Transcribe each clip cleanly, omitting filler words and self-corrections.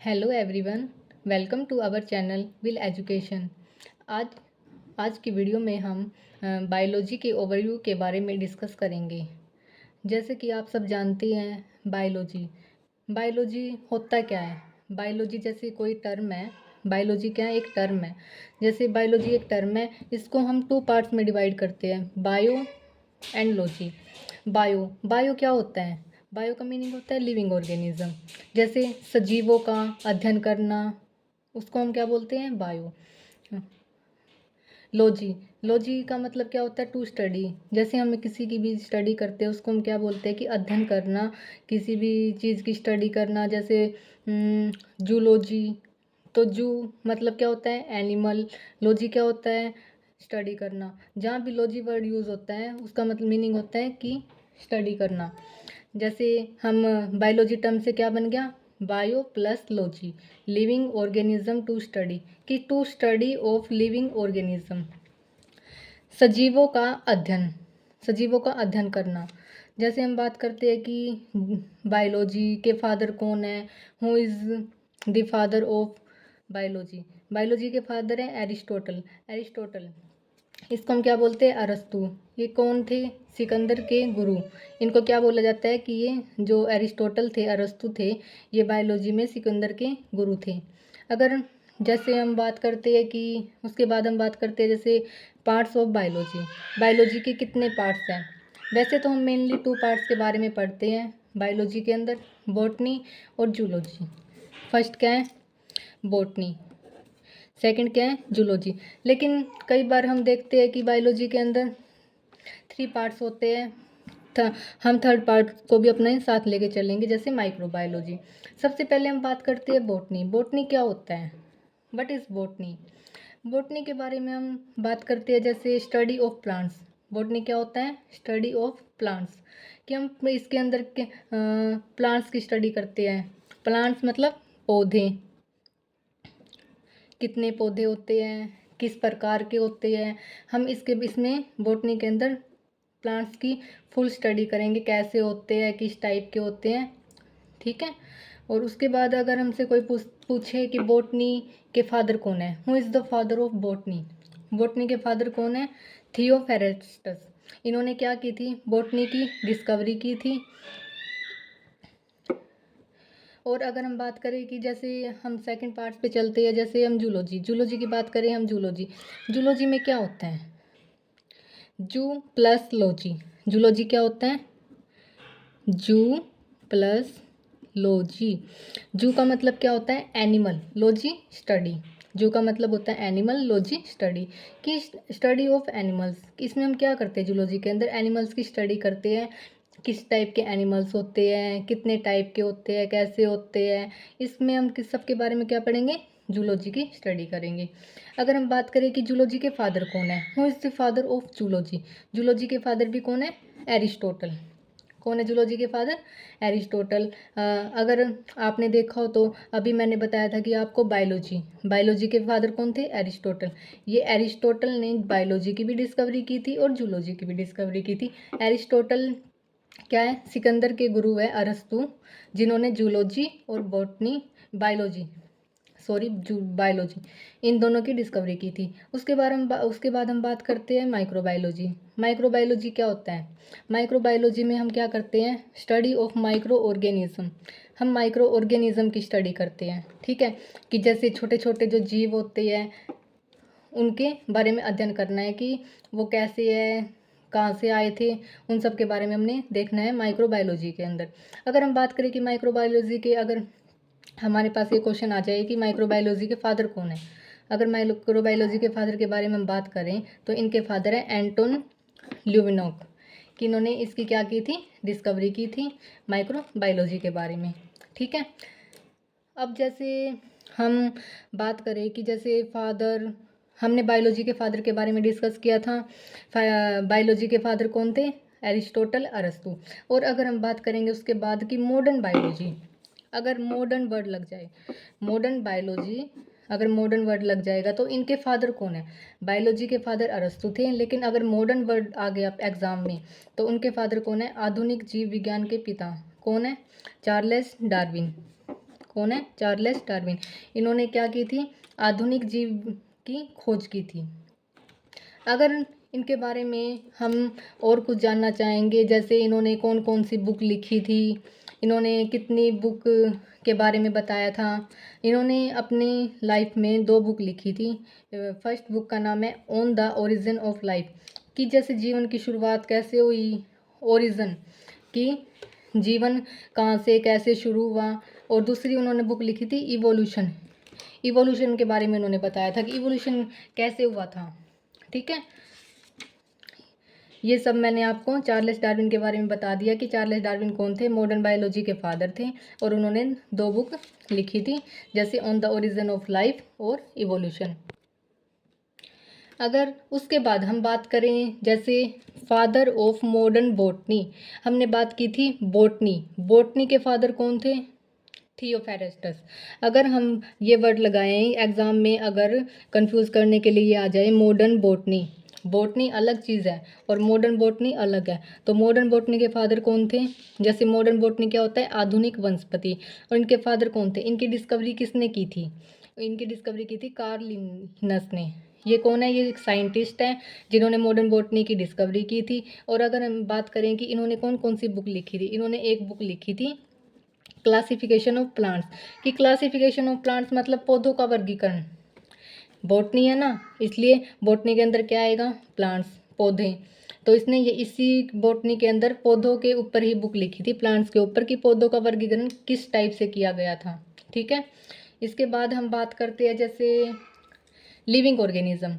Hello everyone, welcome to our channel will education. आज आज की वीडियो में हम बायोलॉजी के ओवरव्यू के बारे में डिस्कस करेंगे। जैसे कि आप सब जानते हैं, बायोलॉजी बायोलॉजी होता क्या है। बायोलॉजी जैसे कोई टर्म है। बायोलॉजी क्या है? एक टर्म है। जैसे बायोलॉजी एक टर्म है, इसको हम टू पार्ट्स में डिवाइड करते हैं, बायो एंड लॉजी। बायो क्या होता है? बायो का मीनिंग होता है लिविंग ऑर्गेनिज्म। जैसे सजीवों का अध्ययन करना, उसको हम क्या बोलते हैं? बायो। लॉजी का मतलब क्या होता है? To study. जैसे हम किसी की भी स्टडी करते हैं, उसको हम क्या बोलते हैं? कि अध्ययन करना, किसी भी चीज़ की स्टडी करना। जैसे जूलॉजी, तो जू मतलब क्या होता है? एनिमल। लॉजी क्या होता है? स्टडी करना। जहाँ भी लॉजी वर्ड यूज़ होता है, उसका मतलब मीनिंग होता है कि स्टडी करना। जैसे हम बायोलॉजी टर्म से क्या बन गया? Bio plus logy, living organism to study, कि to study of living organism. सजीवों का अध्ययन, सजीवों का अध्ययन करना। जैसे हम बात करते हैं कि बायोलॉजी के फादर कौन है? Who is the father of biology? Biology के फादर हैं एरिस्टोटल। इसको हम क्या बोलते हैं? अरस्तु। ये कौन थे? सिकंदर के गुरु। इनको क्या बोला जाता है? कि ये जो एरिस्टोटल थे, अरस्तु थे, ये बायोलॉजी में सिकंदर के गुरु थे। अगर जैसे हम बात करते हैं कि उसके बाद हम बात करते हैं जैसे पार्ट्स ऑफ बायोलॉजी के कितने पार्ट्स हैं? वैसे तो हम मेनली टू पार्ट्स के बारे में पढ़ते हैं बायोलॉजी के अंदर, बॉटनी और जूलॉजी। फर्स्ट क्या है? बॉटनी। सेकंड क्या है? जूलॉजी। लेकिन कई बार हम देखते हैं कि बायोलॉजी के अंदर थ्री पार्ट्स होते हैं। हम थर्ड पार्ट को भी अपने साथ लेके चलेंगे, जैसे माइक्रोबायोलॉजी। सबसे पहले हम बात करते हैं बॉटनी। बॉटनी क्या होता है? What is botany? बॉटनी के बारे में हम बात करते हैं जैसे स्टडी ऑफ प्लांट्स। बॉटनी क्या होता है? स्टडी ऑफ प्लांट्स, कि हम इसके अंदर के प्लांट्स की स्टडी करते हैं। प्लांट्स मतलब पौधे, कितने पौधे होते हैं, किस प्रकार के होते हैं। हम इसमें बॉटनी के अंदर प्लांट्स की फुल स्टडी करेंगे, कैसे होते हैं, किस टाइप के होते हैं। ठीक है। और उसके बाद अगर हमसे कोई पूछे कि बॉटनी के फादर कौन है, who is the father of botany? Botany के फादर कौन है? थियोफेरेस्टस। इन्होंने क्या की थी? बॉटनी की डिस्कवरी की थी। और अगर हम बात करें कि जैसे हम सेकंड पार्ट पे चलते हैं, जैसे हम जूलॉजी की बात करें, हम जूलॉजी में क्या होता है? जू प्लस लॉजी। जूलॉजी क्या होता है? जू प्लस लॉजी। जू का मतलब क्या होता है? एनिमल। Logy study. जू का मतलब होता है एनिमल, लॉजी स्टडी, की स्टडी ऑफ एनिमल्स। इसमें हम क्या करते हैं? जूलॉजी के अंदर एनिमल्स की स्टडी करते हैं। किस टाइप के एनिमल्स होते हैं, कितने टाइप के होते हैं, कैसे होते हैं। इसमें हम किस सब के बारे में क्या पढ़ेंगे? जूलॉजी की स्टडी करेंगे। अगर हम बात करें कि जूलॉजी के फादर कौन है, who is the father of zoology? Zoology के फादर भी कौन है? एरिस्टोटल। कौन है जूलॉजी के फादर? एरिस्टोटल। अगर आपने देखा हो तो अभी मैंने बताया था कि आपको बायोलॉजी के फादर कौन थे? एरिस्टोटल। ये एरिस्टोटल ने बायोलॉजी की भी डिस्कवरी की थी और जूलॉजी की भी डिस्कवरी की थी। एरिस्टोटल क्या है? सिकंदर के गुरु है अरस्तु, जिन्होंने जूलॉजी और बॉटनी बायोलॉजी इन दोनों की डिस्कवरी की थी। उसके बाद हम बात करते हैं माइक्रोबायोलॉजी। माइक्रोबायोलॉजी क्या होता है? माइक्रोबायोलॉजी में हम क्या करते हैं? Study of micro organism. हम माइक्रो ऑर्गेनिज्म की स्टडी करते हैं। ठीक है। कि जैसे छोटे छोटे जो जीव होते हैं, उनके बारे में अध्ययन करना है कि वो कैसे है, कहाँ से आए थे, उन सब के बारे में हमने देखना है माइक्रोबायोलॉजी के अंदर। अगर हम बात करें कि माइक्रोबायोलॉजी के, अगर हमारे पास ये क्वेश्चन आ जाए कि माइक्रोबायोलॉजी के फादर कौन है, अगर माइक्रोबायोलॉजी के फादर के बारे में हम बात करें तो इनके फादर हैं एंटोन ल्यूविनोक, कि इन्होंने इसकी क्या की थी? डिस्कवरी की थी माइक्रोबायोलॉजी के बारे में। ठीक है। अब जैसे हम बात करें कि जैसे हमने बायोलॉजी के फादर के बारे में डिस्कस किया था। बायोलॉजी के फादर कौन थे? एरिस्टोटल, अरस्तु। और अगर हम बात करेंगे उसके बाद की मॉडर्न बायोलॉजी, अगर मॉडर्न वर्ड लग जाए, मॉडर्न बायोलॉजी अगर मॉडर्न वर्ड लग जाएगा तो इनके फादर कौन है? बायोलॉजी के फादर अरस्तु थे, लेकिन अगर मॉडर्न वर्ड आ गया एग्जाम में तो उनके फादर कौन है? आधुनिक जीव विज्ञान के पिता कौन है? Charles Darwin. कौन है? Charles Darwin. इन्होंने क्या की थी? आधुनिक जीव की खोज की थी। अगर इनके बारे में हम और कुछ जानना चाहेंगे, जैसे इन्होंने कौन कौन सी बुक लिखी थी, इन्होंने कितनी बुक के बारे में बताया था। इन्होंने अपनी लाइफ में 2 बुक लिखी थी। फर्स्ट बुक का नाम है on the origin of life, कि जैसे जीवन की शुरुआत कैसे हुई, ओरिजिन कि जीवन कहाँ से कैसे शुरू हुआ। और दूसरी उन्होंने बुक लिखी थी इवोल्यूशन। इवोल्यूशन के बारे में उन्होंने बताया था कि इवोल्यूशन कैसे हुआ था। ठीक है, ये सब मैंने आपको चार्ल्स डार्विन के बारे में बता दिया कि चार्ल्स डार्विन कौन थे। मॉडर्न बायोलॉजी के फादर थे और उन्होंने 2 बुक लिखी थी, जैसे on the origin of life और इवोल्यूशन। अगर उसके बाद हम बात करें जैसे फादर ऑफ मॉडर्न बॉटनी, हमने बात की थी बॉटनी। बॉटनी के फादर कौन थे? थियोफेरेस्टस। अगर हम ये वर्ड लगाएं एग्जाम में, अगर कंफ्यूज करने के लिए आ जाए मॉडर्न बॉटनी, बॉटनी अलग चीज़ है और मॉडर्न बॉटनी अलग है, तो मॉडर्न बॉटनी के फादर कौन थे? जैसे मॉडर्न बॉटनी क्या होता है? आधुनिक वनस्पति। और इनके फादर कौन थे? इनकी डिस्कवरी किसने की थी? इनकी डिस्कवरी की थी कार्ल लिनस ने। ये कौन है? ये एक साइंटिस्ट हैं जिन्होंने मॉडर्न बॉटनी की डिस्कवरी की थी। और अगर हम बात करें कि इन्होंने कौन कौन सी बुक लिखी थी, इन्होंने एक बुक लिखी थी क्लासिफिकेशन ऑफ प्लांट्स, कि क्लासिफिकेशन ऑफ प्लांट्स मतलब पौधों का वर्गीकरण। बॉटनी है ना, इसलिए बॉटनी के अंदर क्या आएगा? प्लांट्स, पौधे। तो इसने ये इसी बॉटनी के अंदर पौधों के ऊपर ही बुक लिखी थी, प्लांट्स के ऊपर, कि पौधों का वर्गीकरण किस टाइप से किया गया था। ठीक है, इसके बाद हम बात करते हैं जैसे लिविंग ऑर्गेनिज्म।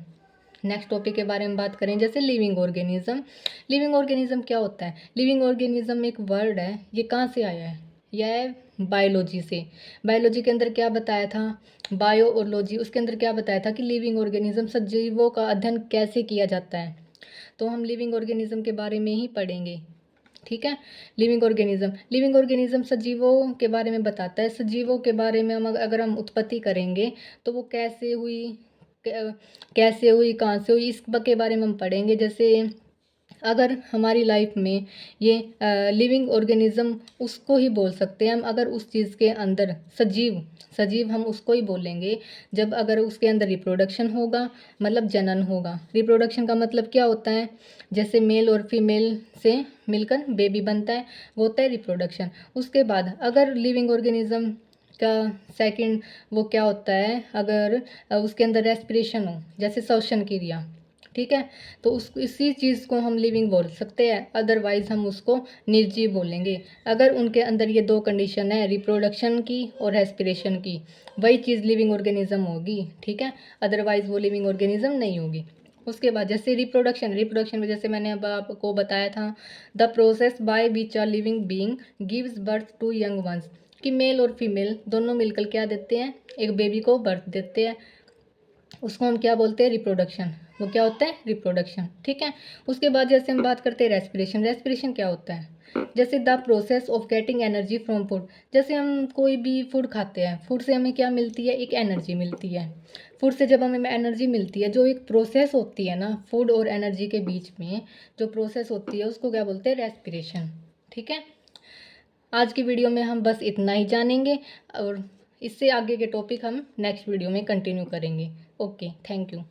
नेक्स्ट टॉपिक के बारे में बात करें जैसे लिविंग ऑर्गेनिज्म। लिविंग ऑर्गेनिज्म क्या होता है? लिविंग ऑर्गेनिज्म एक वर्ड है, ये कहाँ से आया है? यह है बायोलॉजी से। बायोलॉजी के अंदर क्या बताया था? बायो और लॉजी, उसके अंदर क्या बताया था कि लिविंग ऑर्गेनिज्म, सजीवों का अध्ययन कैसे किया जाता है। तो हम लिविंग ऑर्गेनिज्म के बारे में ही पढ़ेंगे। ठीक है, लिविंग ऑर्गेनिज्म सजीवों के बारे में बताता है। सजीवों के बारे में हम अगर हम उत्पत्ति करेंगे तो वो कैसे हुई, कहाँ से हुई, इस के बारे में हम पढ़ेंगे। जैसे अगर हमारी लाइफ में ये लिविंग ऑर्गेनिज्म उसको ही बोल सकते हैं हम, अगर उस चीज़ के अंदर सजीव हम उसको ही बोलेंगे जब अगर उसके अंदर रिप्रोडक्शन होगा, मतलब जनन होगा। रिप्रोडक्शन का मतलब क्या होता है? जैसे मेल और फीमेल से मिलकर बेबी बनता है, वो होता है रिप्रोडक्शन। उसके बाद अगर लिविंग ऑर्गेनिज्म का सेकंड वो क्या होता है, अगर उसके अंदर रेस्पिरेशन हो, जैसे श्वसन क्रिया, ठीक है, तो उस इसी चीज़ को हम लिविंग बोल सकते हैं, अदरवाइज हम उसको निर्जीव बोलेंगे। अगर उनके अंदर ये 2 कंडीशन है, रिप्रोडक्शन की और रेस्पिरेशन की, वही चीज़ लिविंग ऑर्गेनिज्म होगी। ठीक है, अदरवाइज वो लिविंग ऑर्गेनिज्म नहीं होगी। उसके बाद जैसे रिप्रोडक्शन में जैसे मैंने अब आपको बताया था, the process by which a living being gives birth to young ones, कि मेल और फीमेल दोनों मिलकर क्या देते हैं? एक बेबी को बर्थ देते हैं। उसको हम क्या बोलते हैं? रिप्रोडक्शन। वो क्या होता है? रिप्रोडक्शन। ठीक है, उसके बाद जैसे हम बात करते हैं रेस्पिरेशन क्या होता है? जैसे the process of getting energy from food, जैसे हम कोई भी फूड खाते हैं, फूड से हमें क्या मिलती है? एक एनर्जी मिलती है। फूड से जब हमें एनर्जी मिलती है, जो एक प्रोसेस होती है ना फूड और एनर्जी के बीच में, जो प्रोसेस होती है उसको क्या बोलते हैं? रेस्पिरेशन। ठीक है, आज की वीडियो में हम बस इतना ही जानेंगे और इससे आगे के टॉपिक हम नेक्स्ट वीडियो में कंटिन्यू करेंगे। Okay, thank you.